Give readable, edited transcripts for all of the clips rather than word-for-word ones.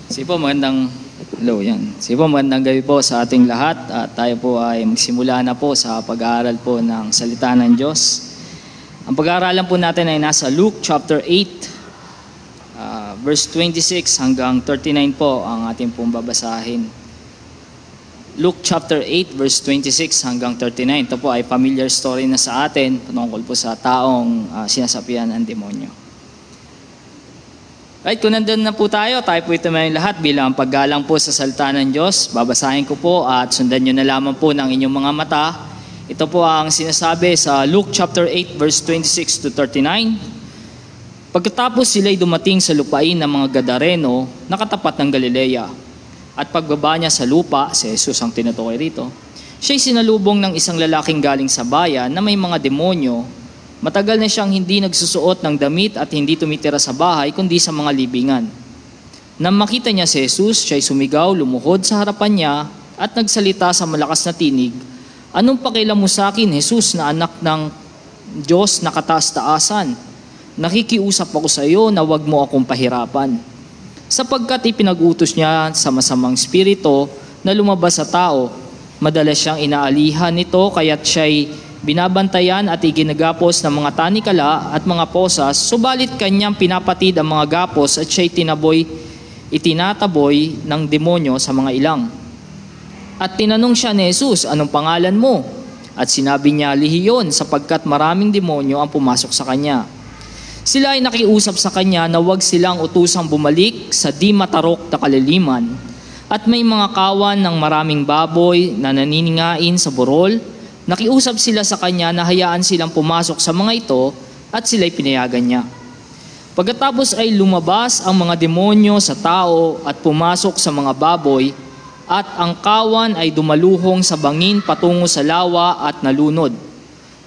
Magandang gabi po sa ating lahat at tayo po ay magsimula na po sa pag-aaral po ng salita ng Diyos. Ang pag-aaralan po natin ay nasa Luke chapter 8, verse 26 hanggang 39 po ang ating pong babasahin. Luke chapter 8, verse 26 hanggang 39. Ito po ay familiar story na sa atin tungkol po sa taong sinasapian ng demonyo. Right, kung nandun na po tayo po ito may lahat bilang paggalang po sa salita ng Diyos. Babasahin ko po at sundan nyo na lamang po ng inyong mga mata. Ito po ang sinasabi sa Luke chapter 8 verse 26 to 39. Pagkatapos sila'y dumating sa lupain ng mga Gadareno na katapat ng Galilea. At pagbaba niya sa lupa, si Jesus ang tinutukoy rito, siya'y sinalubong ng isang lalaking galing sa bayan na may mga demonyo. Matagal na siyang hindi nagsusuot ng damit at hindi tumitira sa bahay kundi sa mga libingan. Nang makita niya si Jesus, siya'y sumigaw, lumuhod sa harapan niya at nagsalita sa malakas na tinig, "Anong pakialam mo sa akin, Jesus, na anak ng Diyos na kataas-taasan? Nakikiusap ako sa iyo na huwag mo akong pahirapan." Sapagkat ipinag-utos niya sa masamang spirito na lumabas sa tao, madalas siyang inaalihan nito kaya't siya'y binabantayan at iginagapos ng mga tanikala at mga posas, subalit kanyang pinapatid ang mga gapos at siya'y itinataboy ng demonyo sa mga ilang. At tinanong siya ni Jesus, "Anong pangalan mo?" At sinabi niya, "Lehiyon," sapagkat maraming demonyo ang pumasok sa kanya. Sila ay nakiusap sa kanya na huwag silang utusang bumalik sa di matarok na kaliliman. At may mga kawan ng maraming baboy na naniningain sa burol. Nakiusap sila sa kanya na hayaan silang pumasok sa mga ito at sila'y pinayagan niya. Pagkatapos ay lumabas ang mga demonyo sa tao at pumasok sa mga baboy at ang kawan ay dumaluhong sa bangin patungo sa lawa at nalunod.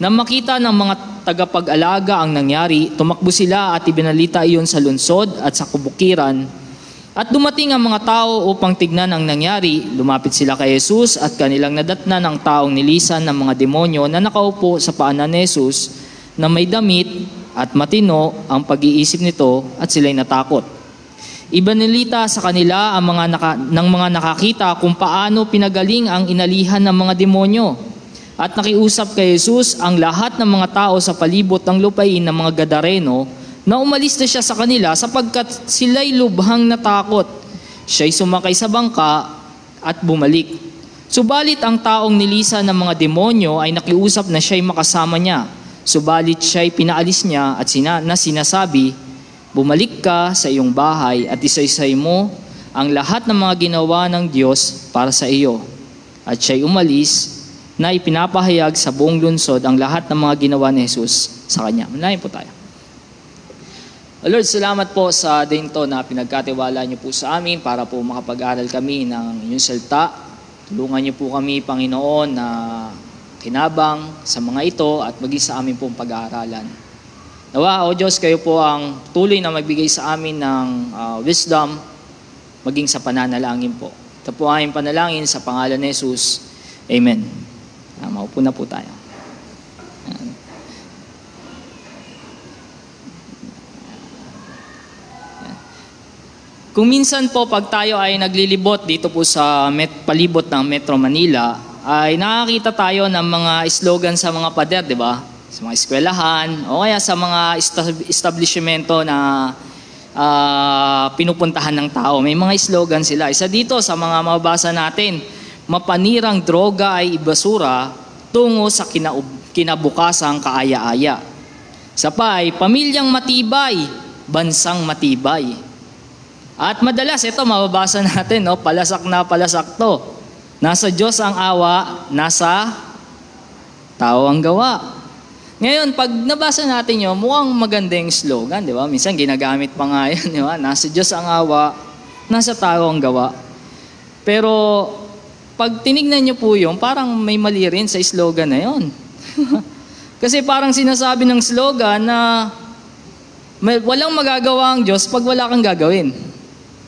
Nang makita ng mga tagapag-alaga ang nangyari, tumakbo sila at ibinalita iyon sa lungsod at sa kubukiran. At dumating ang mga tao upang tignan ang nangyari. Lumapit sila kay Jesus at kanilang nadatnan ang taong nilisan ng mga demonyo na nakaupo sa paanan ni Jesus na may damit at matino ang pag-iisip nito at sila'y natakot. Ibinalita sa kanila ang ng mga nakakita kung paano pinagaling ang inalihan ng mga demonyo. At nakiusap kay Jesus ang lahat ng mga tao sa palibot ng lupain ng mga Gadareno na umalis na siya sa kanila sapagkat sila'y lubhang natakot. Siya'y sumakay sa bangka at bumalik. Subalit ang taong nilisan ng mga demonyo ay nakiusap na siya'y makasama niya. Subalit siya'y pinaalis niya at sinasabi, "Bumalik ka sa iyong bahay at isaysay mo ang lahat ng mga ginawa ng Diyos para sa iyo." At siya'y umalis na ipinapahayag sa buong lungsod ang lahat ng mga ginawa ni Jesus sa kanya. Manahin po tayo. Lord, salamat po sa din to na pinagkatiwala niyo po sa amin para po makapag-aral kami ng inyong salita. Tulungan niyo po kami, Panginoon, na kinabang sa mga ito at maging sa amin pong pag-aaralan. Nawa, O Diyos, kayo po ang tuloy na magbigay sa amin ng wisdom maging sa pananalangin po. Ito po ang aming panalangin sa pangalan ni Jesus. Amen. Maupo na po tayo. Kung minsan po pag tayo ay naglilibot dito po sa palibot ng Metro Manila, ay nakakita tayo ng mga slogan sa mga pader, di ba? Sa mga eskwelahan o kaya sa mga establishmento na pinupuntahan ng tao. May mga slogan sila. Isa dito sa mga mababasa natin, "Mapanirang droga ay ibasura tungo sa kinabukasang kaaya-aya." Sa pa ay, "Pamilyang matibay, bansang matibay." At madalas ito mababasa natin, palasak na palasak to. Nasa Diyos ang awa, nasa tao ang gawa. Ngayon, pag nabasa natin yun, mukhang magandang slogan, di ba? Minsan ginagamit pa nga yan, di ba? Nasa Diyos ang awa, nasa tao ang gawa. Pero pag tinignan nyo po yun, parang may mali rin sa slogan na yun. Kasi parang sinasabi ng slogan na walang magagawa ang Diyos pag wala kang gagawin.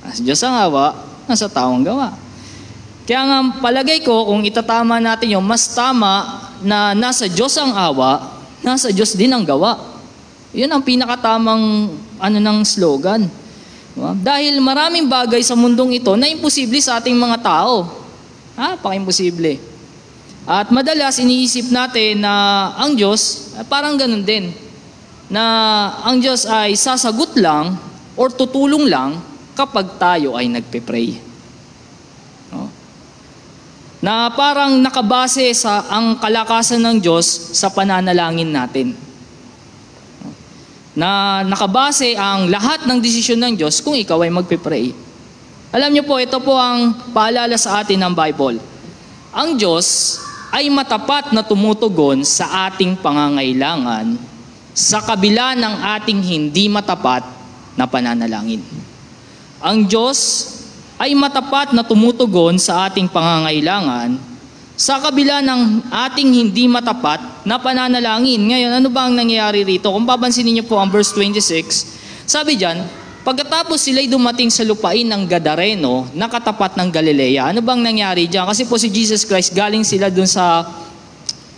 Nasa Diyos ang awa, nasa tao ang gawa. Kaya nga palagay ko, kung itatama natin yung mas tama na nasa Diyos ang awa, nasa Diyos din ang gawa. Yun ang pinakatamang ng slogan. Diba? Dahil maraming bagay sa mundong ito na imposible sa ating mga tao. Paka-imposible. At madalas iniisip natin na ang Diyos, parang ganun din. Na ang Diyos ay sasagot lang or tutulong lang kapag tayo ay nagpe-pray. No? Na parang nakabase sa ang kalakasan ng Diyos sa pananalangin natin. Na nakabase ang lahat ng desisyon ng Diyos kung ikaw ay magpe-pray. Alam niyo po, ito po ang paalala sa atin ng Bible. Ang Diyos ay matapat na tumutugon sa ating pangangailangan sa kabila ng ating hindi matapat na pananalangin. Ang Diyos ay matapat na tumutugon sa ating pangangailangan sa kabila ng ating hindi matapat na pananalangin. Ngayon, ano ba ang nangyayari rito? Kung papansinin niyo po ang verse 26, sabi diyan, pagkatapos sila'y dumating sa lupain ng Gadareno na katapat ng Galilea. Ano bang nangyari diyan? Kasi po si Jesus Christ, galing sila dun sa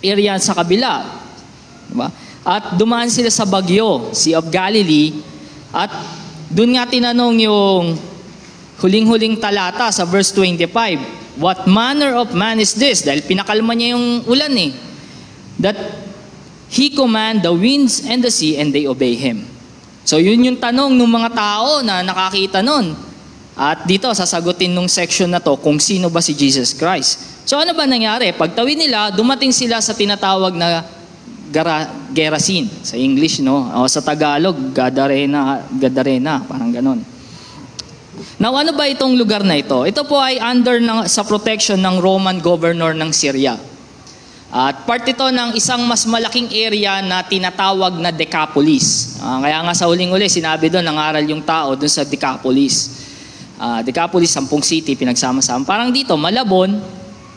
area sa kabila. Diba? At dumaan sila sa Bagyo, Sea of Galilee. At dun nga tinanong yung huling-huling talata sa verse 25. What manner of man is this? Dahil pinakalma niya yung ulan eh. That he command the winds and the sea and they obey him. So yun yung tanong ng mga tao na nakakita nun. At dito sasagutin nung section na to kung sino ba si Jesus Christ. So ano ba nangyari? Pagtawid nila, dumating sila sa tinatawag na Gerasin. Sa English, no? O sa Tagalog, Gadarena, parang ganon. Now, ano ba itong lugar na ito? Ito po ay sa protection ng Roman governor ng Syria. At part ito ng isang mas malaking area na tinatawag na Decapolis. Kaya nga sa huling-uli, sinabi doon, nangaral yung tao doon sa Decapolis. Decapolis, 10 city, pinagsama-sama. Parang dito, Malabon,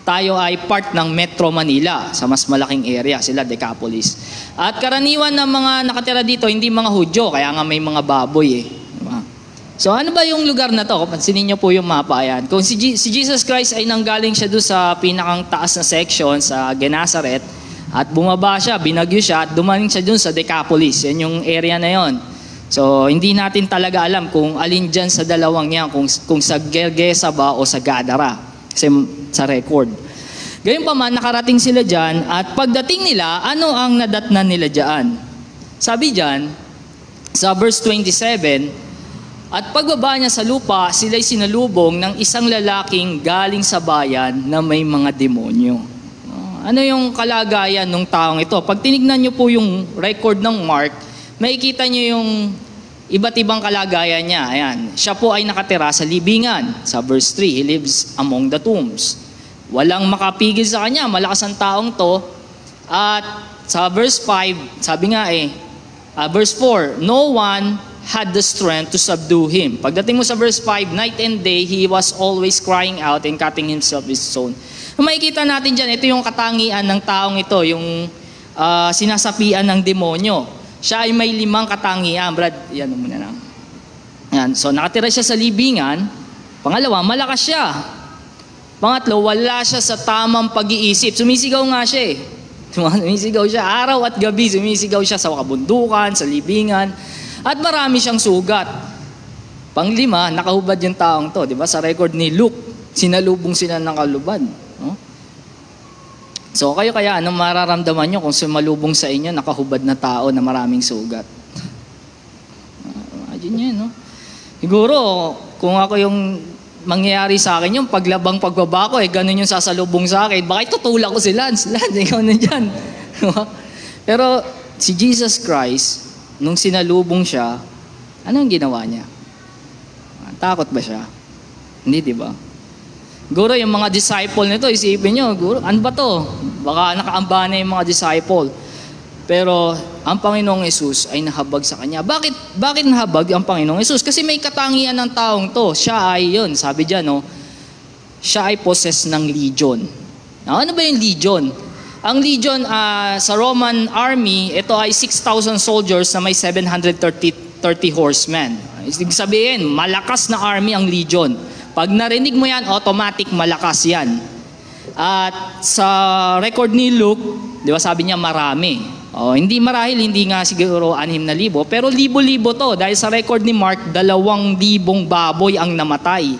tayo ay part ng Metro Manila sa mas malaking area, sila Decapolis. At karaniwan ng mga nakatira dito, hindi mga Hudyo, kaya nga may mga baboy eh. So ano ba yung lugar na to? Pansinin niyo po yung mapa yan. Kung si Jesus Christ ay nanggaling siya doon sa pinakang taas na section sa Gennesaret at bumaba siya, binagyo siya at dumating siya doon sa Decapolis. Yan yung area na yon. So hindi natin talaga alam kung alin dyan sa dalawang yan, kung sa Gergesa ba o sa Gadara. Kasi sa record. Gayunpaman, nakarating sila dyan at pagdating nila, ano ang nadatnan nila dyan? Sabi dyan, sa verse 27, at pagbaba niya sa lupa, sila'y sinalubong ng isang lalaking galing sa bayan na may mga demonyo. Ano yung kalagayan ng taong ito? Pag tinignan niyo po yung record ng Mark, makikita niyo yung iba't ibang kalagayan niya. Ayan. Siya po ay nakatira sa libingan. Sa verse 3, he lives among the tombs. Walang makapigil sa kanya, malakas ang taong to. At sa verse 5, sabi nga verse 4, no one had the strength to subdue him. Pagdating mo sa verse 5, night and day, he was always crying out and cutting himself with stone. Makikita natin dyan, ito yung katangian ng taong ito, yung sinasapian ng demonyo. Siya ay may 5 katangian. Brad, yan muna lang. Yan. So nakatira siya sa libingan. Pangalawa, malakas siya. Pangatlo, wala siya sa tamang pag-iisip. Sumisigaw nga siya eh. Sumisigaw siya araw at gabi. Sumisigaw siya sa kabundukan, sa libingan. At marami siyang sugat. Panglima, nakahubad yung taong to. Diba? Sa record ni Luke, sinalubong sila ng kalubad. No? So kayo kaya, anong mararamdaman nyo kung sumalubong sa inyo, nakahubad na tao na maraming sugat? Imagine nyo, no? Siguro, kung ako yung mangyayari sa akin yung pagbaba ko, ganun yung sasalubong sa akin, baka tutulak ko si Lance, ikaw na dyan. Pero si Jesus Christ, nung sinalubong siya, anong ginawa niya? Takot ba siya? Hindi, di ba? Guro, yung mga disciple nito, isipin nyo, guro, ano ba to? Baka nakaamba na yung mga disciple. Pero ang Panginoong Yesus ay nahabag sa kanya. Bakit nahabag ang Panginoong Yesus? Kasi may katangian ng taong to. Siya ay yun, sabi dyan, no? Siya ay possessed ng legion. Now, ano ba yung legion? Ang legion sa Roman army, ito ay 6,000 soldiers na may 730 horsemen. Ibig sabihin, malakas na army ang legion. Pag narinig mo yan, automatic malakas yan. At sa record ni Luke, di ba sabi niya marami. Hindi marahil, hindi nga siguro 6,000, pero libo-libo to. Dahil sa record ni Mark, 2,000 baboy ang namatay.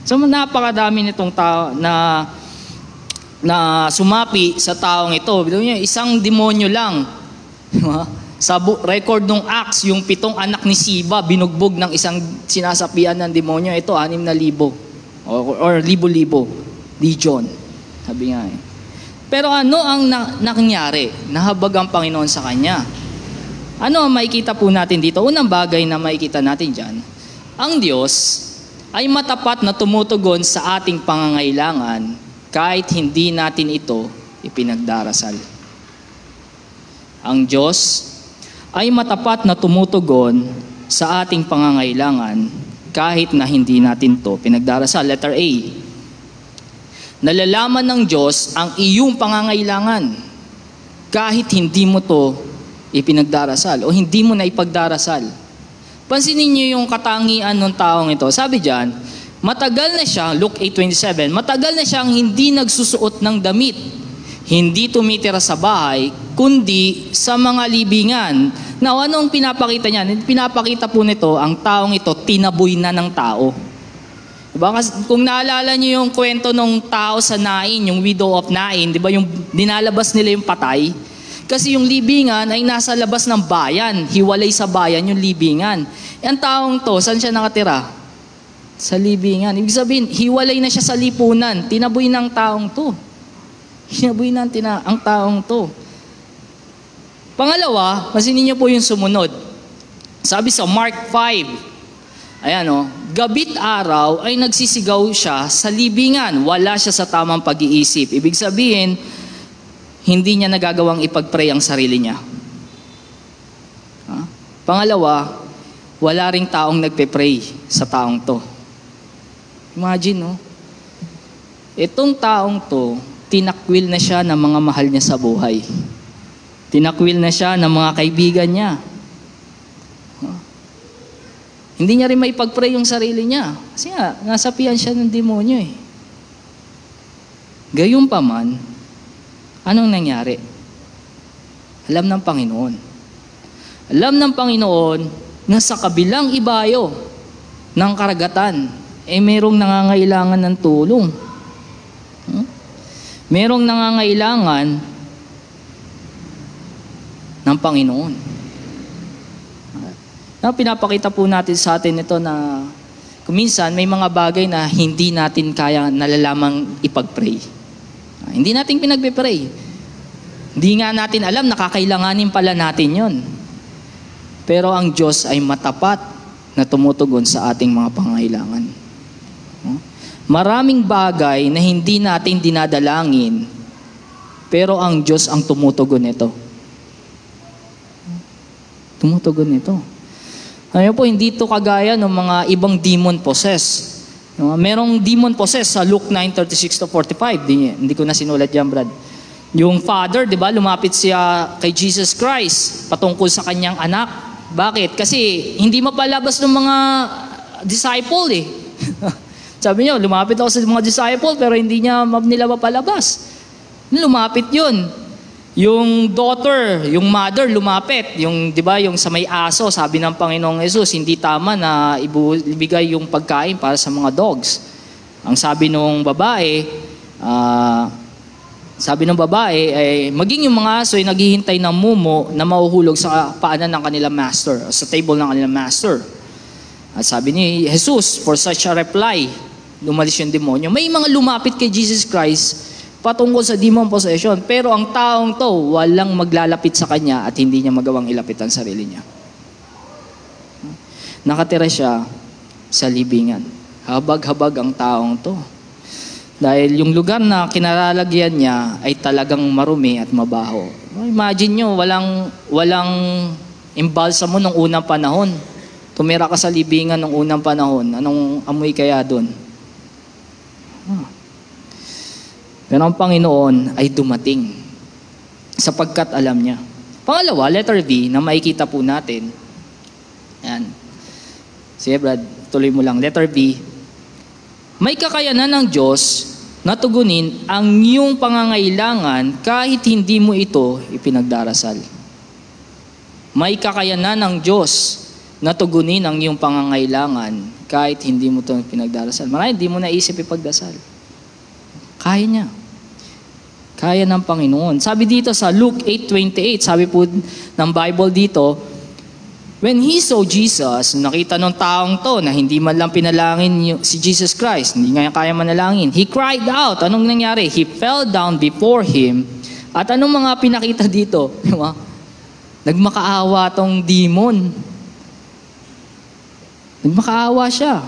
So napakadami nitong tao na sumapi sa taong ito. Isang demonyo lang. Sa record ng Acts, yung 7 anak ni Siba, binugbog ng isang sinasapian ng demonyo. Ito, 6,000. Or libo-libo. Legion. Sabi nga eh. Pero ano ang nangyari? Nahabag ang Panginoon sa kanya. Ano ang makikita po natin dito? Unang bagay na makikita natin dyan, ang Diyos ay matapat na tumutugon sa ating pangangailangan kahit hindi natin ito ipinagdarasal. Ang Diyos ay matapat na tumutugon sa ating pangangailangan kahit na hindi natin ito pinagdarasal. Letter A. Nalalaman ng Diyos ang iyong pangangailangan kahit hindi mo to ipinagdarasal o hindi mo na ipagdarasal. Pansinin niyo yung katangian ng taong ito. Sabi diyan, matagal na siya, Luke 8:27, matagal na siyang hindi nagsusuot ng damit, hindi tumitira sa bahay, kundi sa mga libingan. Now, anong pinapakita niya? Pinapakita po nito, ang taong ito, tinaboy na ng tao. Diba? Kasi kung naalala niyo yung kwento ng tao sa Nain, yung widow of Nain, di ba yung dinalabas nila yung patay? Kasi yung libingan ay nasa labas ng bayan, hiwalay sa bayan yung libingan. Ang taong to, saan siya nakatira? Sa libingan. Ibig sabihin, hiwalay na siya sa lipunan, tinaboy ng taong to. Tinaboy na ang taong to. Pangalawa, masinin niyo po yung sumunod. Sabi sa Mark 5, ayan gabit araw ay nagsisigaw siya sa libingan. Wala siya sa tamang pag-iisip. Ibig sabihin, hindi niya nagagawang ipag-pray ang sarili niya. Pangalawa, wala ring taong nagpe-pray sa taong to. Imagine, itong taong to, tinakwil na siya ng mga mahal niya sa buhay. Tinakwil na siya ng mga kaibigan niya. Hindi niya rin maipag-pray yung sarili niya. Kasi nga, nasapian siya ng demonyo eh. Gayunpaman, anong nangyari? Alam ng Panginoon. Alam ng Panginoon na sa kabilang ibayo ng karagatan, merong nangangailangan ng tulong. Merong nangangailangan ng Panginoon. Pinapakita po natin sa atin ito na kuminsan may mga bagay na hindi natin kaya nalalamang ipag-pray. Hindi natin pinagpe-pray. Hindi nga natin alam, nakakailanganin pala natin yon. Pero ang Diyos ay matapat na tumutugon sa ating mga pangangailangan. Maraming bagay na hindi natin dinadalangin, pero ang Diyos ang tumutugon nito. Tumutugon nito. Ano po, hindi ito kagaya ng mga ibang demon possess. Merong demon possess sa Luke 9:36-45. Hindi ko na sinulat yan, Brad. Yung father, di ba, lumapit siya kay Jesus Christ patungkol sa kanyang anak. Bakit? Kasi hindi mapalabas ng mga disciple eh. Sabi niyo, lumapit ako sa mga disciple pero hindi nila mapalabas. Lumapit yun. Yung daughter, yung mother lumapit, yung 'di ba, yung sa may aso, sabi ng Panginoong Hesus, hindi tama na ibigay yung pagkain para sa mga dogs. Ang sabi ng babae, maging yung mga aso ay naghihintay ng mumo na mahuhulog sa paanan ng kanilang master, sa table ng kanilang master. At sabi ni Jesus, for such a reply, lumalis yung demonyo. May mga lumapit kay Jesus Christ patungkol sa demon possession. Pero ang taong to, walang maglalapit sa kanya at hindi niya magawang ilapit ang sarili niya. Nakatira siya sa libingan. Habag-habag ang taong to. Dahil yung lugar na kinalalagyan niya ay talagang marumi at mabaho. Imagine nyo, walang imbalsamo nung unang panahon. Tumira ka sa libingan nung unang panahon. Anong amoy kaya doon? Pero ang Panginoon ay dumating sapagkat alam niya. Pangalawa, letter B, na makikita po natin. Yan. Sige Brad, tuloy mo lang. Letter B, may kakayanan ng Diyos na tugunin ang iyong pangangailangan kahit hindi mo ito ipinagdarasal. May kakayanan ng Diyos na tugunin ang iyong pangangailangan kahit hindi mo ito pinagdarasal. Marami, hindi mo naisip ipagdasal. Kaya niya. Kaya ng Panginoon. Sabi dito sa Luke 8:28, sabi po ng Bible dito, when he saw Jesus, nakita ng taong to na hindi man lang pinalangin si Jesus Christ, hindi nga kaya manalangin, he cried out. Anong nangyari? He fell down before him. At anong mga pinakita dito? Diba? Nagmakaawa tong demon. Nagmakaawa siya.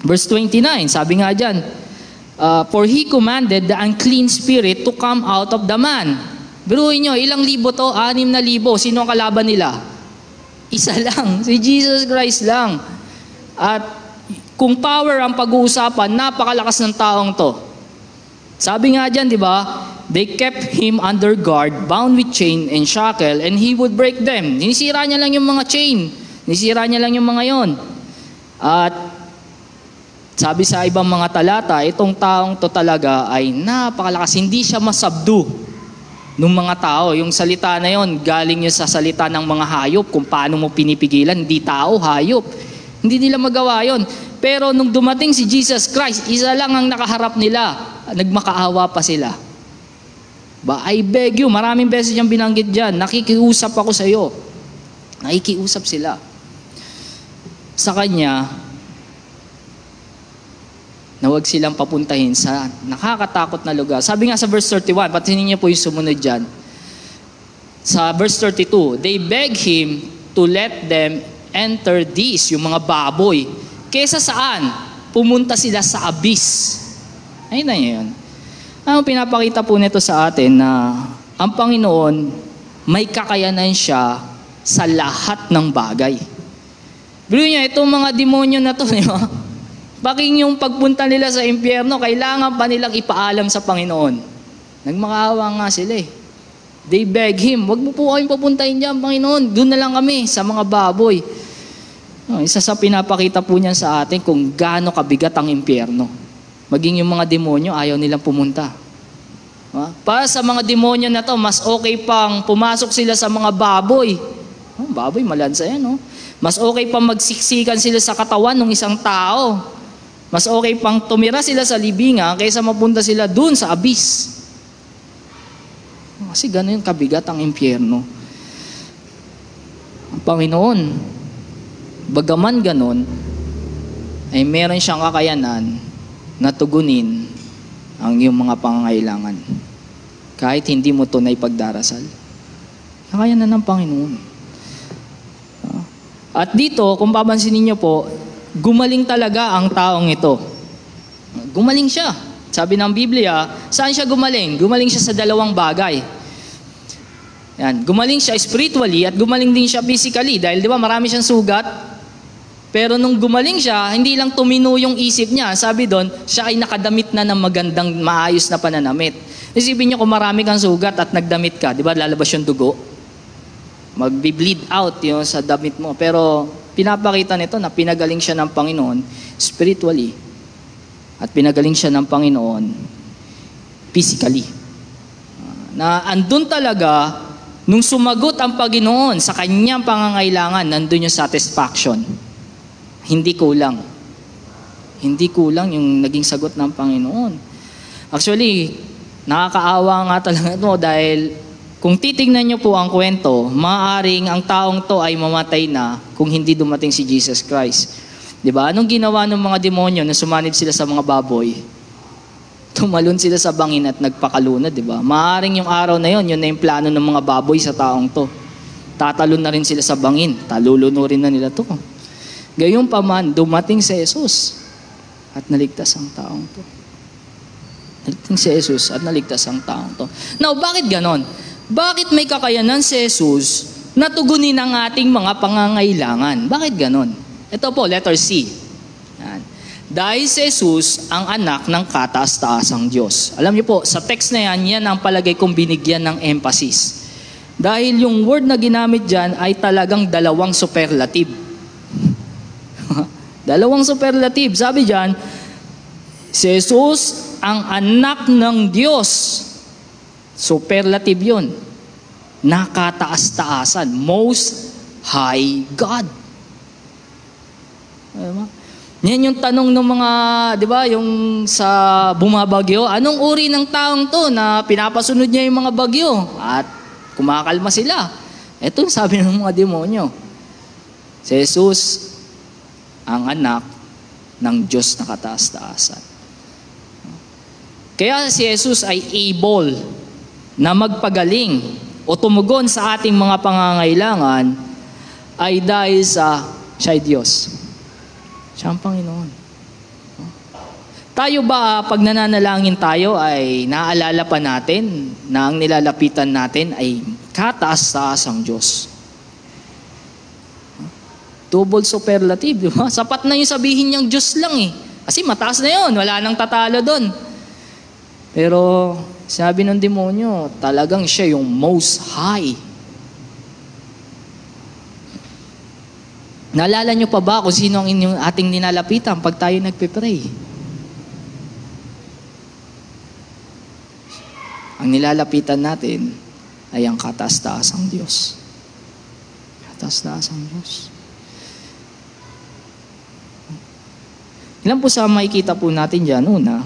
Verse 29, sabi nga dyan, for he commanded the unclean spirit to come out of the man. Biruin nyo, ilang libo to? 6,000. Sino ang kalaban nila? Isa lang, si Jesus Christ lang. At kung power ang pag-uusapan, napakalakas ng taong to. Sabi nga dyan, di ba? They kept him under guard, bound with chain and shackle, and he would break them. Ninisira niya lang yung mga chain. Ninisira niya lang yung mga yon. At sabi sa ibang mga talata, itong taong to talaga ay napakalakas. Hindi siya masubdue ng mga tao. Yung salita na yon, galing yun sa salita ng mga hayop. Kung paano mo pinipigilan, hindi tao, hayop. Hindi nila magawa yon. Pero nung dumating si Jesus Christ, isa lang ang nakaharap nila. Nagmakaawa pa sila. I beg you, maraming beses niyang binanggit dyan, nakikiusap ako sa iyo. Nakikiusap sila. Sa kanya, na huwag silang papuntahin sa nakakatakot na lugar. Sabi nga sa verse 31, patinin niyo po yung sumunod dyan. Sa verse 32, they beg him to let them enter this, yung mga baboy. Kesa saan? Pumunta sila sa abyss. Ayun na yun. Ang pinapakita po nito sa atin na ang Panginoon may kakayanan siya sa lahat ng bagay. Pero niya, itong mga demonyo na to, di ba? Baking yung pagpunta nila sa impyerno, kailangan pa nilang ipaalam sa Panginoon. Nagmakaawa nga sila eh. They beg him, wag mo po kayong papuntahin dyan, Panginoon. Doon na lang kami sa mga baboy. Isa sa pinapakita po niyan sa atin kung gaano kabigat ang impyerno. Maging yung mga demonyo, ayaw nilang pumunta. Para sa mga demonyo na to, mas okay pang pumasok sila sa mga baboy. Baboy, malansa yan. Mas okay pang magsiksikan sila sa katawan ng isang tao. Mas okay pang tumira sila sa libingan kaysa mapunta sila dun sa abyss. Kasi gano'n yung kabigat ang impyerno. Ang Panginoon, bagaman gano'n, ay meron siyang kakayanan na tugunin ang iyong mga pangangailangan. Kahit hindi mo ito na ipagdarasal. Kakayanan ng Panginoon. At dito, kung papansinin niyo po, gumaling talaga ang taong ito. Gumaling siya. Sabi ng Biblia, saan siya gumaling? Gumaling siya sa dalawang bagay. Yan, gumaling siya spiritually at gumaling din siya physically. Dahil di ba marami siyang sugat. Pero nung gumaling siya, hindi lang tumino yung isip niya. Sabi doon, siya ay nakadamit na ng magandang, maayos na pananamit. Isipin niyo kung marami kang sugat at nagdamit ka, di ba lalabas yung dugo? Magbi-bleed out yun sa damit mo. Pero pinapakita nito na pinagaling siya ng Panginoon spiritually at pinagaling siya ng Panginoon physically. Na andun talaga, nung sumagot ang Panginoon sa kanyang pangangailangan, nandun yung satisfaction. Hindi kulang. Hindi kulang yung naging sagot ng Panginoon. Actually, nakakaawa nga talaga ito dahil kung titignan niyo po ang kwento, maaaring ang taong to ay mamatay na kung hindi dumating si Jesus Christ. Diba? Anong ginawa ng mga demonyo na sumanib sila sa mga baboy? Tumalon sila sa bangin at nagpakalunod, diba? Maaaring yung araw na yon, yun na yung plano ng mga baboy sa taong to. Tatalon na rin sila sa bangin, talulunurin na nila to. Gayunpaman, dumating si Jesus at naligtas ang taong to. Naligtas si Jesus at naligtas ang taong to. Now, bakit ganon? Bakit may kakayanan si Jesus na tugunin ang ating mga pangangailangan? Bakit ganon? Ito po, letter C. Yan. Dahil si Jesus ang anak ng kataas-taasang Diyos. Alam niyo po, sa text na yan, yan ang palagay kong binigyan ng emphasis. Dahil yung word na ginamit dyan ay talagang dalawang superlative. Dalawang superlative. Sabi dyan, si Jesus ang anak ng Diyos. Superlative yun. Nakataas-taasan. Most High God. Diba? Yan yung tanong ng mga, di ba, yung sa bumabagyo, anong uri ng taong to na pinapasunod niya yung mga bagyo at kumakalma sila? Ito yung sabi ng mga demonyo. Si Jesus, ang anak ng Diyos na kataas-taasan. Kaya si Jesus ay able na magpagaling o tumugon sa ating mga pangangailangan ay dahil sa siya ay Diyos. Siya ang Panginoon. Tayo ba, pag nananalangin tayo, ay naalala pa natin na ang nilalapitan natin ay kataas-taas ang Diyos? Double superlative, di ba? Sapat na yung sabihin niyang Diyos lang eh. Kasi mataas na yun, wala nang tatalo doon. Pero sabi ng demonyo, talagang siya yung most high. Naalala nyo pa ba kung sino ang inyong ating ninalapitan pag tayo nagpe-pray? Ang nilalapitan natin ay ang kataas-taasang Diyos. Kataas-taasang Diyos. Ilan po sa makikita po natin dyan? Una,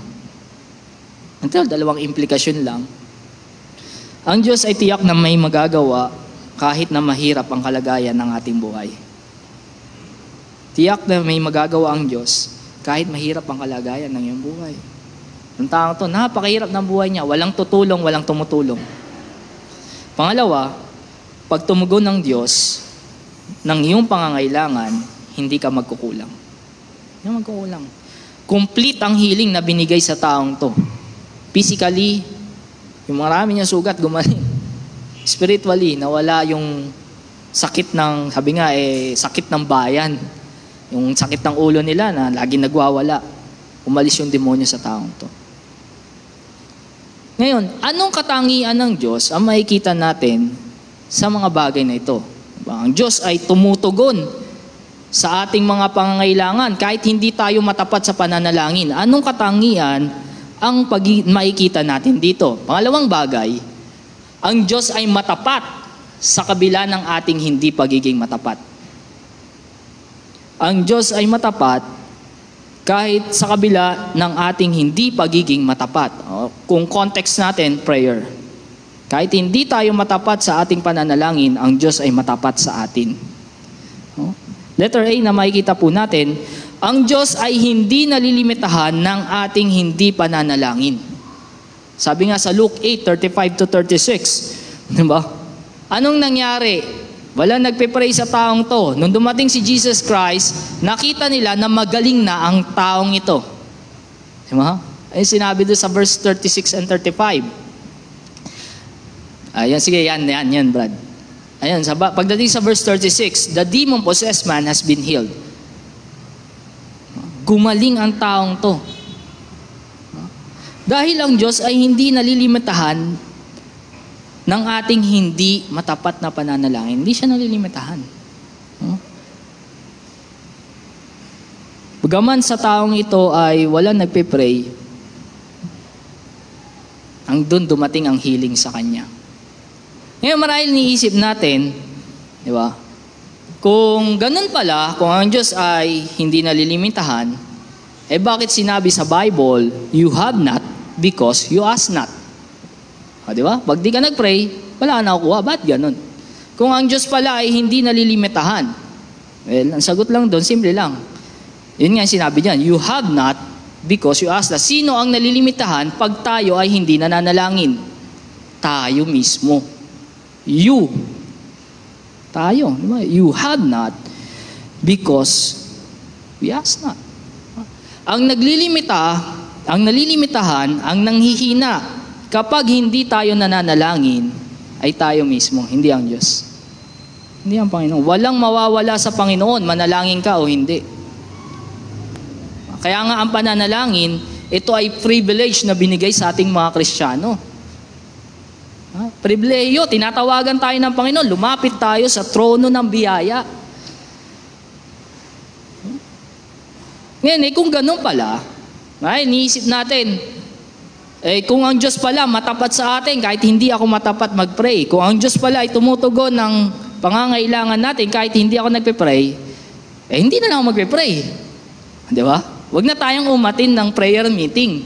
dalawang implikasyon lang. Ang Diyos ay tiyak na may magagawa kahit na mahirap ang kalagayan ng ating buhay. Tiyak na may magagawa ang Diyos kahit mahirap ang kalagayan ng iyong buhay. Ang taong to, napakahirap ng buhay niya. Walang tutulong, walang tumutulong. Pangalawa, pag tumugon ng Diyos ng iyong pangangailangan, hindi ka magkukulang. Hindi ka magkukulang. Complete ang healing na binigay sa taong to. Physically, yung marami niyang sugat, gumaling. Spiritually, nawala yung sakit ng, sabi nga, sakit ng bayan. Yung sakit ng ulo nila na laging nagwawala. Umalis yung demonyo sa taong to. Ngayon, anong katangian ng Diyos ang makikita natin sa mga bagay na ito? Diba? Ang Diyos ay tumutugon sa ating mga pangangailangan kahit hindi tayo matapat sa pananalangin. Anong katangian ang makikita natin dito? Pangalawang bagay, ang Diyos ay matapat sa kabila ng ating hindi pagiging matapat. Ang Diyos ay matapat kahit sa kabila ng ating hindi pagiging matapat. Kung context natin, prayer. Kahit hindi tayo matapat sa ating pananalangin, ang Diyos ay matapat sa atin. Letter A na makikita po natin, ang Diyos ay hindi nalilimitahan ng ating hindi pananalangin. Sabi nga sa Luke 8:35-36, diba? Anong nangyari? Wala nagpe-pray sa taong to. Nung dumating si Jesus Christ, nakita nila na magaling na ang taong ito. Diba? Ay sinabi doon sa verse 36 and 35. Ayan, sige, yan, Brad. Ayan, pagdating sa verse 36, the demon-possessed man has been healed. Gumaling ang taong to. Dahil ang Diyos ay hindi nalilimitahan ng ating hindi matapat na pananalangin. Hindi siya nalilimitahan. Bagaman sa taong ito ay wala nagpe-pray, ang doon dumating ang healing sa kanya. Ngayon marahil niisip natin, di ba? Kung ganun pala, kung ang Diyos ay hindi nalilimitahan, bakit sinabi sa Bible, you have not because you ask not? Di ba? Pag di ka nag-pray, wala ka nakukuha. Ba't ganun? Kung ang Diyos pala ay hindi nalilimitahan, well, ang sagot lang doon, simple lang. Yun nga yung sinabi diyan, you have not because you ask not. Sino ang nalilimitahan pag tayo ay hindi nananalangin? Tayo mismo. You. Tayo. Diba? You have not because we ask not. Ang nalilimitahan, ang nanghihina, kapag hindi tayo nananalangin, ay tayo mismo, hindi ang Diyos. Hindi ang Panginoon. Walang mawawala sa Panginoon, manalangin ka o hindi. Kaya nga ang pananalangin, ito ay privilege na binigay sa ating mga Kristiyano. Pribileyo, tinatawagan tayo ng Panginoon, lumapit tayo sa trono ng biyaya. Ngayon, kung ganun pala, niisip natin, Kung ang Diyos pala matapat sa atin, kahit hindi ako matapat mag-pray. Kung ang Diyos pala ay tumutugon ng pangangailangan natin, kahit hindi ako nagpe-pray, hindi na lang ako magpe-pray. Di ba? Huwag na tayong umatin ng prayer meeting.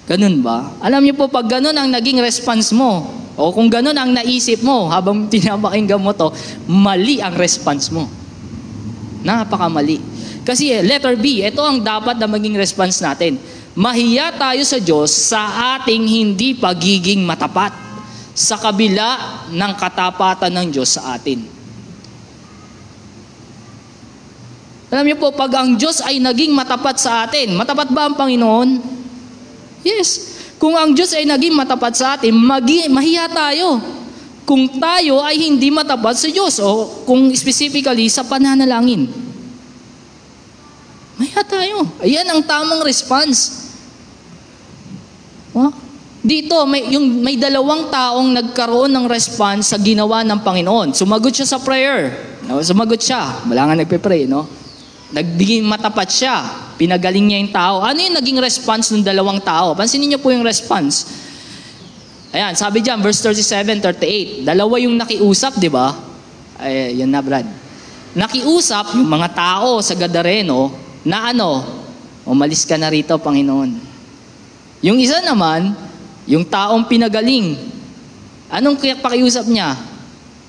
Ganun ba? Alam niyo po, pag ganun ang naging response mo, o kung ganun ang naisip mo habang pinapakinggan mo to, mali ang response mo. Napakamali. Kasi letter B, ito ang dapat na maging response natin. Mahiya tayo sa Diyos sa ating hindi pagiging matapat sa kabila ng katapatan ng Diyos sa atin. Alam niyo po, pag ang Diyos ay naging matapat sa atin, matapat ba ang Panginoon? Yes. Kung ang Diyos ay naging matapat sa atin, mahiya tayo. Kung tayo ay hindi matapat sa Diyos, o kung specifically sa pananalangin. Mahiya tayo. Ayan ang tamang response. Dito, may dalawang taong nagkaroon ng response sa ginawa ng Panginoon. Sumagot siya sa prayer. Sumagot siya. Wala nga nagpe-pray, no? Nagbiging matapat siya. Pinagaling niya yung tao. Ano yung naging response ng dalawang tao? Pansinin niyo po yung response. Ayan, sabi diyan, verse 37, 38. Dalawa yung nakiusap, di ba? Yan na, Brad. Nakiusap yung mga tao sa Gadareno na umalis ka na rito, Panginoon. Yung isa naman, yung taong pinagaling. Anong pakiusap niya?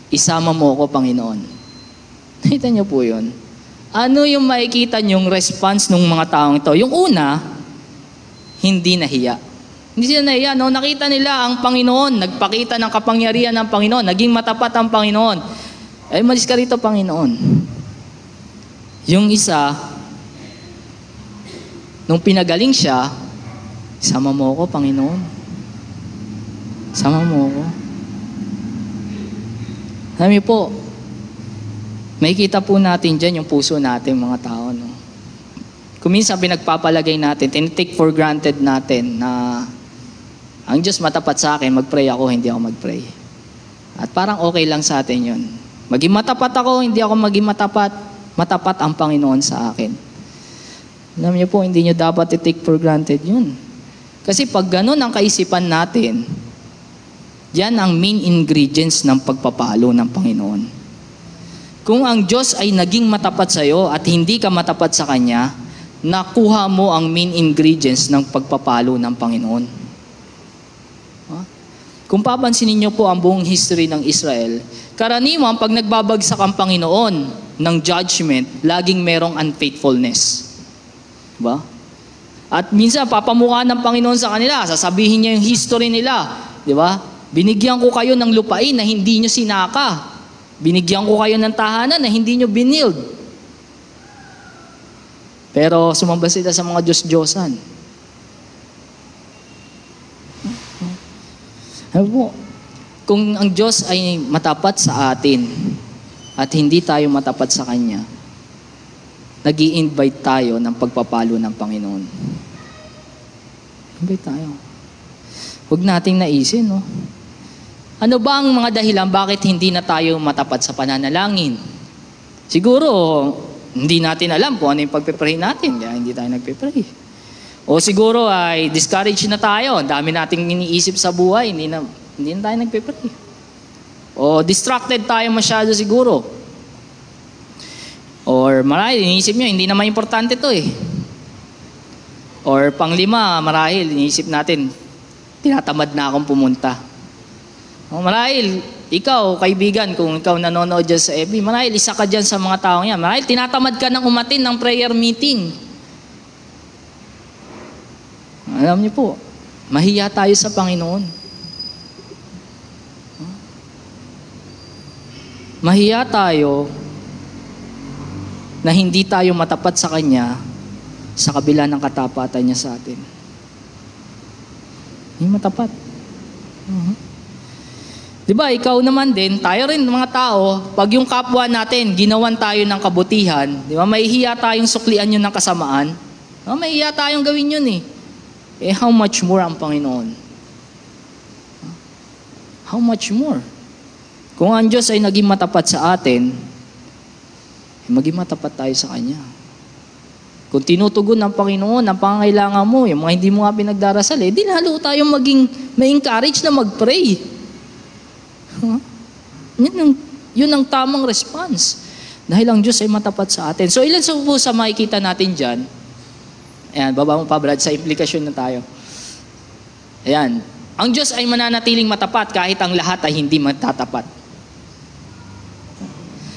Isama mo ako, Panginoon. Nakita niyo po yun. Ano yung makikita niyong response ng mga taong ito? Yung una, hindi nahiya. Hindi sila nahiya, no? Nakita nila ang Panginoon, nagpakita ng kapangyarihan ng Panginoon, naging matapat ang Panginoon. Malis ka rito, Panginoon. Yung isa, nung pinagaling siya, sama mo ako, Panginoon. Sama mo ako. Alam niyo po, makikita po natin dyan yung puso natin, mga tao. No? Kung minsan pinagpapalagay natin, tinitake for granted natin na ang Diyos matapat sa akin, mag-pray ako, hindi ako mag-pray. At parang okay lang sa atin yun. Maging matapat ako, hindi ako maging matapat. Matapat ang Panginoon sa akin. Alam niyo po, hindi niyo dapat i-take for granted yun. Kasi pag ganun ang kaisipan natin, yan ang main ingredients ng pagpapalo ng Panginoon. Kung ang Diyos ay naging matapat sa iyo at hindi ka matapat sa Kanya, nakuha mo ang main ingredients ng pagpapalo ng Panginoon. Kung papansinin niyo po ang buong history ng Israel, karaniwan pag nagbabagsak ang Panginoon ng judgment, laging merong unfaithfulness. Diba? At minsan papamukha ng Panginoon sa kanila, sasabihin niya yung history nila. Diba? Binigyan ko kayo ng lupain na hindi niyo sinaka. Binigyan ko kayo ng tahanan na hindi nyo binild. Pero sumamba sila sa mga Diyos-Diyosan. Kung ang Diyos ay matapat sa atin at hindi tayo matapat sa Kanya, nag-i-invite tayo ng pagpapalo ng Panginoon. Invite tayo. Huwag nating naisin, no? Ano ba ang mga dahilan bakit hindi na tayo matapat sa pananalangin? Siguro, hindi natin alam kung ano yung pagpe-pray natin, kaya hindi tayo nagpe-pray. O siguro ay discouraged na tayo, ang dami nating iniisip sa buhay, hindi na tayo nagpe-pray. O distracted tayo masyado siguro. Or marahil, iniisip nyo, hindi naman importante to eh. Or panglima, marahil, iniisip natin, tinatamad na akong pumunta. Marahil, ikaw, kaibigan, kung ikaw nanonood dyan sa FB, marahil isa ka dyan sa mga taong yan. Marahil tinatamad ka ng umatin ng prayer meeting. Alam niyo po, mahiya tayo sa Panginoon. Mahiya tayo na hindi tayo matapat sa Kanya sa kabila ng katapatan niya sa atin. Hindi matapat. Diba, ikaw naman din, tayo rin mga tao, pag yung kapwa natin, ginawan tayo ng kabutihan, diba, mahihiya tayong suklian yun ng kasamaan. Mahihiya tayong gawin yun eh. How much more ang Panginoon? How much more? Kung ang Diyos ay naging matapat sa atin, maging matapat tayo sa Kanya. Kung tinutugon ng Panginoon ang pangangailangan mo, yung mga hindi mo nga pinagdarasal, di lalo tayong ma-encourage na mag-pray. Huh? Yun ang tamang response. Dahil ang Diyos ay matapat sa atin. So ilan sa makikita natin dyan? Ayan, baba mo pa Brad, sa implikasyon na tayo. Ayan, ang Diyos ay mananatiling matapat kahit ang lahat ay hindi matatapat.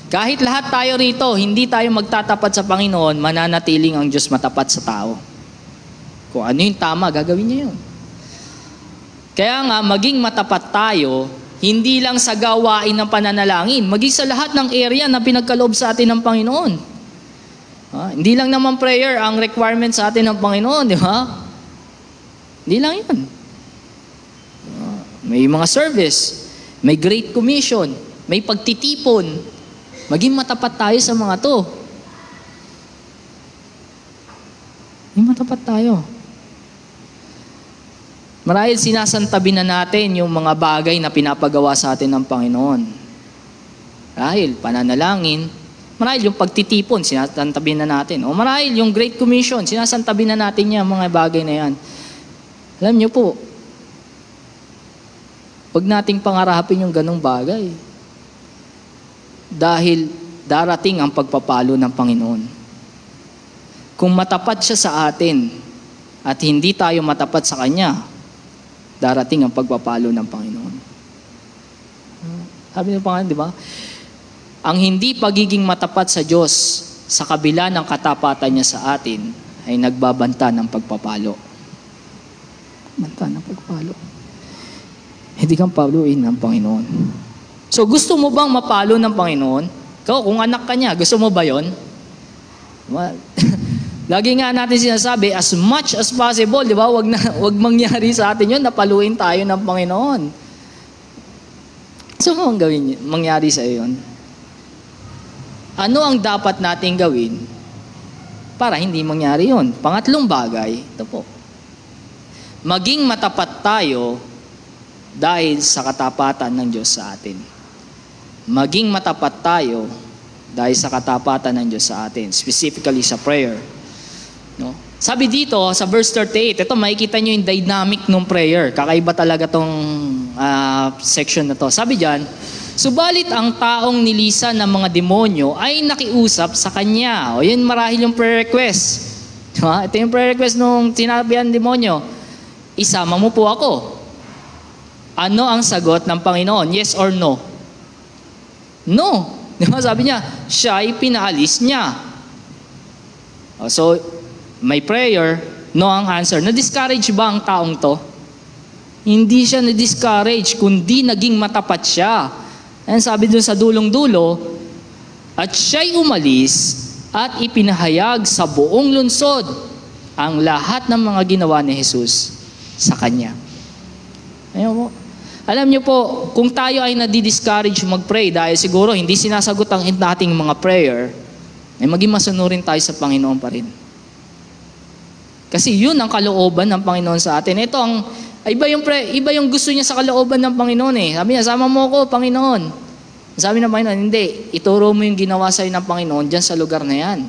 Kahit lahat tayo rito, hindi tayo magtatapat sa Panginoon, mananatiling ang Diyos matapat sa tao. Kung ano yung tama, gagawin niya yun. Kaya nga, maging matapat tayo, hindi lang sa gawain ng pananalangin, maging sa lahat ng area na pinagkaloob sa atin ng Panginoon. Hindi lang naman prayer ang requirement sa atin ng Panginoon, di ba? Hindi lang yun. May mga service, may Great Commission, may pagtitipon. Maging matapat tayo sa mga to. Maging matapat tayo. Marahil sinasantabi na natin yung mga bagay na pinapagawa sa atin ng Panginoon. Marahil pananalangin, marahil yung pagtitipon, sinasantabi na natin. O marahil yung Great Commission, sinasantabi na natin yung mga bagay na yan. Alam niyo po, huwag nating pangarapin yung ganong bagay. Dahil darating ang pagpapalo ng Panginoon. Kung matapat siya sa atin at hindi tayo matapat sa Kanya, darating ang pagpapalo ng Panginoon. Sabi ng Panginoon, di ba? Ang hindi pagiging matapat sa Diyos sa kabila ng katapatan niya sa atin ay nagbabanta ng pagpapalo. Banta ng pagpapalo. Hindi kang paluin ng Panginoon. So gusto mo bang mapalo ng Panginoon? Ikaw, kung anak ka niya, gusto mo ba yon? Lagi nga natin sinasabi, as much as possible, di ba? Wag mangyari sa atin yun, napaluin tayo ng Panginoon. So ano ang gawin, mangyari sa iyon? Ano ang dapat nating gawin para hindi mangyari yun? Pangatlong bagay, ito po. Maging matapat tayo dahil sa katapatan ng Diyos sa atin. Maging matapat tayo dahil sa katapatan ng Diyos sa atin, specifically sa prayer. No? Sabi dito, sa verse 38, ito makikita nyo yung dynamic ng prayer. Kakaiba talaga tong section na to. Sabi dyan, subalit ang taong nilisan ng mga demonyo ay nakiusap sa kanya. O yun marahil yung prayer request. Ito yung prayer request nung sinabihan ng demonyo. Isama mo po ako. Ano ang sagot ng Panginoon? Yes or no? No. Sabi niya, siya ay pinaalis niya. So, may prayer, no ang answer. Na-discourage ba ang taong to? Hindi siya na-discourage, kundi naging matapat siya. And sabi dun sa dulong-dulo, at siya'y umalis at ipinahayag sa buong lungsod ang lahat ng mga ginawa ni Jesus sa kanya. Ayun po. Alam niyo po, kung tayo ay nadi-discourage mag-pray dahil siguro hindi sinasagot ang ating mga prayer, ay maging masunurin tayo sa Panginoon pa rin. Kasi yun ang kalooban ng Panginoon sa atin. Ito ang, iba yung gusto niya sa kalooban ng Panginoon eh. Sabi niya, sama mo ko, Panginoon. Sabi ng Panginoon, hindi. Ituro mo yung ginawa sa'yo ng Panginoon dyan sa lugar na yan.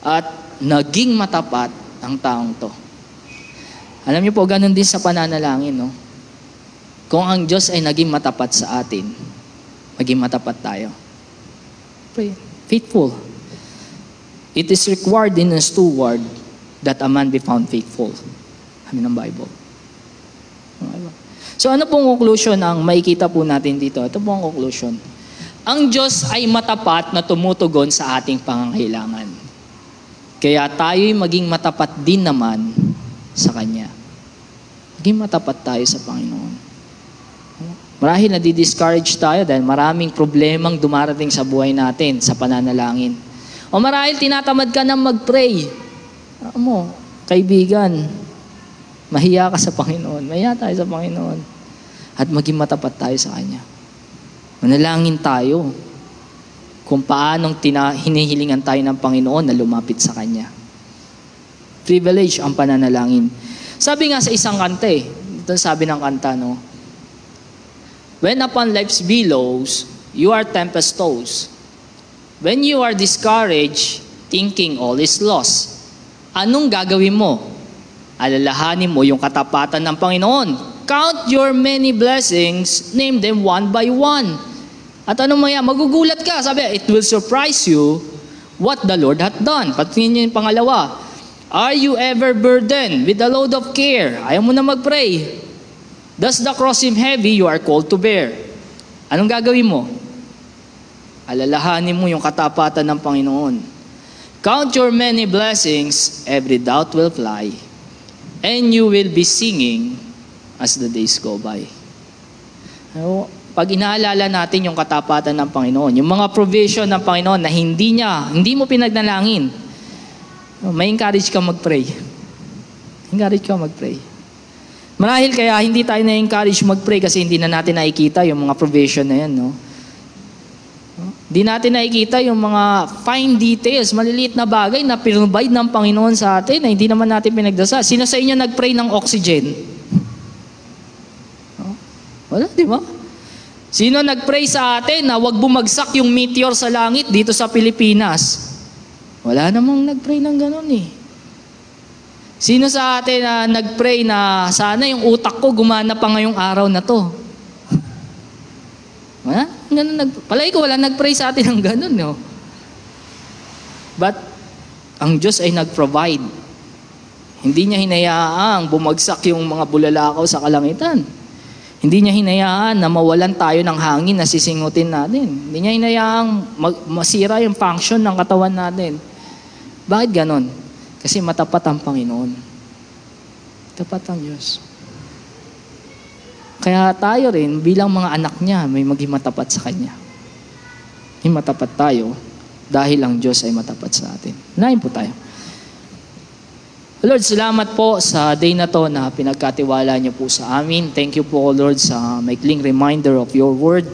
At naging matapat ang taong to. Alam niyo po, ganun din sa pananalangin, no? Kung ang Diyos ay naging matapat sa atin, maging matapat tayo. Pray. Faithful. It is required in a steward that a man be found faithful. Sabi ng Bible. So ano pong conclusion ang makikita po natin dito? Ito po ang conclusion. Ang Diyos ay matapat na tumutugon sa ating pangangailangan. Kaya tayo'y maging matapat din naman sa Kanya. Maging matapat tayo sa Panginoon. Marahil nadi-discourage tayo dahil maraming problemang dumarating sa buhay natin sa pananalangin. O marahil tinatamad ka na mag-pray. Mo, kaibigan, mahiya ka sa Panginoon. Mahiya tayo sa Panginoon. At maging matapat tayo sa Kanya. Manalangin tayo kung paanong hinihilingan tayo ng Panginoon na lumapit sa Kanya. Privilege ang pananalangin. Sabi nga sa isang kanta ito sabi ng kanta, no? When upon life's billows, you are tempest tossed. When you are discouraged, thinking all is lost, anong gagawin mo? Alalahanin mo yung katapatan ng Panginoon. Count your many blessings, name them one by one. At ano maya, magugulat ka. Sabi, it will surprise you what the Lord hath done. Patingin niyo yung pangalawa. Are you ever burdened with a load of care? Ayaw mo na mag-pray. Does the cross seem heavy? You are called to bear. Anong gagawin mo? Alalahanin mo yung katapatan ng Panginoon. Count your many blessings, every doubt will fly, and you will be singing as the days go by. Pag inaalala natin yung katapatan ng Panginoon, yung mga provision ng Panginoon na hindi mo pinagnalangin, may encourage ka mag-pray. Encourage ka mag-pray. Marahil kaya hindi tayo na-encourage mag-pray kasi hindi na natin nakikita yung mga provision na yan, no? Hindi natin nakikita yung mga fine details, maliliit na bagay na pinrovide ng Panginoon sa atin na hindi naman natin pinagdasal. Sino sa inyo nag-pray ng oxygen? Wala, di ba? Sino nag-pray sa atin na wag bumagsak yung meteor sa langit dito sa Pilipinas? Wala namang nag-pray ng ganun eh. Sino sa atin na nag-pray na sana yung utak ko gumana pa ngayong araw na to? Wala? Palagi ko wala nag-pray sa atin ng ganun, no? But, ang Diyos ay nag-provide. Hindi niya hinayaang bumagsak yung mga bulalakaw sa kalangitan. Hindi niya hinayaan na mawalan tayo ng hangin na sisingutin natin. Hindi niya hinayaang masira yung function ng katawan natin. Bakit ganon? Kasi matapat ang Panginoon. Tapat ang Diyos. Kaya tayo rin, bilang mga anak niya, may maging matapat sa Kanya. Maging matapat tayo dahil ang Diyos ay matapat sa atin. Unahin po tayo. Lord, salamat po sa day na to na pinagkatiwala niyo po sa amin. Thank you po, Lord, sa maikling reminder of your word.